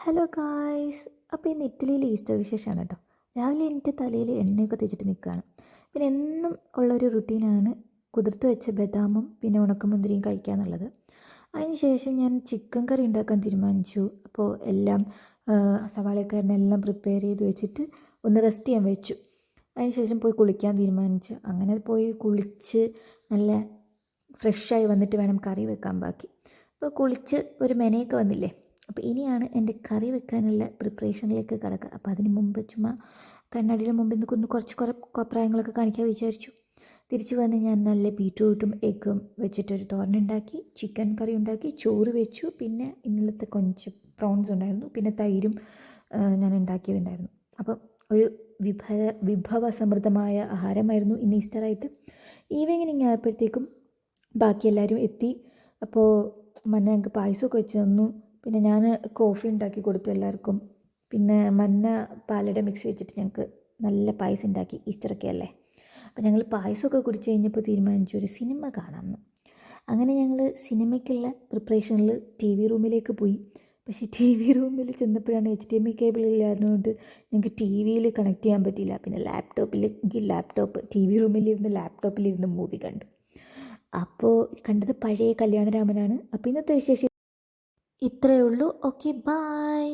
Hello guys. അപ്പോൾ ഇന്ന് ഇറ്റലിയിൽ ഈസ്റ്റർ വിശേഷമാണ് കേട്ടോ. രാവിലെ എൻ്റെ തലയിൽ എണ്ണയൊക്കെ തേച്ചിട്ട് നിൽക്കുകയാണ്. പിന്നെ എന്നും ഉള്ളൊരു റുട്ടീനാണ് കുതിർത്ത് വെച്ച ബദാമും പിന്നെ ഉണക്കമുന്തിരിയും കഴിക്കുക എന്നുള്ളത്. അതിന് ശേഷം ഞാൻ ചിക്കൻ കറി ഉണ്ടാക്കാൻ തീരുമാനിച്ചു. അപ്പോൾ എല്ലാം സവാളയൊക്കെ എല്ലാം പ്രിപ്പയർ ചെയ്ത് വെച്ചിട്ട് ഒന്ന് റെസ്റ്റ് ചെയ്യാൻ വെച്ചു. അതിന് ശേഷം പോയി കുളിക്കാൻ തീരുമാനിച്ചു. അങ്ങനെ പോയി കുളിച്ച് നല്ല ഫ്രഷായി വന്നിട്ട് വേണം കറി വെക്കാൻ ബാക്കി. അപ്പോൾ കുളിച്ച് ഒരു മെനയൊക്കെ വന്നില്ലേ. അപ്പോൾ ഇനിയാണ് എൻ്റെ കറി വെക്കാനുള്ള പ്രിപ്പറേഷനിലേക്ക് കിടക്കുക. അപ്പോൾ അതിന് മുമ്പ് ചുമ്മാ കണ്ണാടിയുടെ മുമ്പിൽ നിന്ന് കുറച്ച് പ്രായങ്ങളൊക്കെ കാണിക്കാൻ വിചാരിച്ചു. തിരിച്ചു വന്ന് ഞാൻ നല്ല ബീറ്റ്റൂട്ടും എഗ്ഗും വെച്ചിട്ടൊരു തോരനുണ്ടാക്കി, ചിക്കൻ കറി ഉണ്ടാക്കി, ചോറ് വെച്ചു. പിന്നെ ഇന്നലത്തെ കുറച്ച് പ്രോൺസ് ഉണ്ടായിരുന്നു, പിന്നെ തൈരും ഞാൻ ഉണ്ടാക്കിയതുണ്ടായിരുന്നു. അപ്പം ഒരു വിഭവസമൃദ്ധമായ ആഹാരമായിരുന്നു ഇന്ന് ഈസ്റ്ററായിട്ട്. ഈവനിങ് ആയപ്പോഴത്തേക്കും ബാക്കി എല്ലാവരും എത്തി. അപ്പോൾ മന്ന ഞങ്ങൾക്ക് പായസമൊക്കെ വെച്ച് തന്നു. പിന്നെ ഞാൻ കോഫി ഉണ്ടാക്കി കൊടുത്തു എല്ലാവർക്കും. പിന്നെ മന്ന പാലട മിക്സ് വെച്ചിട്ട് ഞങ്ങൾക്ക് നല്ല പായസം ഉണ്ടാക്കി. ഈസ്റ്ററൊക്കെ അല്ലേ. അപ്പോൾ ഞങ്ങൾ പായസമൊക്കെ കുടിച്ച് കഴിഞ്ഞപ്പോൾ തീരുമാനിച്ചു ഒരു സിനിമ കാണാമെന്ന്. അങ്ങനെ ഞങ്ങൾ സിനിമയ്ക്കുള്ള പ്രിപ്പറേഷനിൽ TV റൂമിലേക്ക് പോയി. പക്ഷേ TV റൂമിൽ ചെന്നപ്പോഴാണ് HDMI കേബിൾ ഇല്ലായിരുന്നതുകൊണ്ട് ഞങ്ങൾക്ക് TVയിൽ കണക്ട് ചെയ്യാൻ പറ്റിയില്ല. പിന്നെ ലാപ്ടോപ്പ് TV റൂമിലിരുന്ന് ലാപ്ടോപ്പിലിരുന്ന് മൂവി കണ്ടു. അപ്പോൾ കണ്ടത് പഴയ കല്യാണരാമനാണ്. അപ്പോൾ ഇന്നത്തെ വിശേഷം ഇത്രയേ ഉള്ളൂ. Okay, by.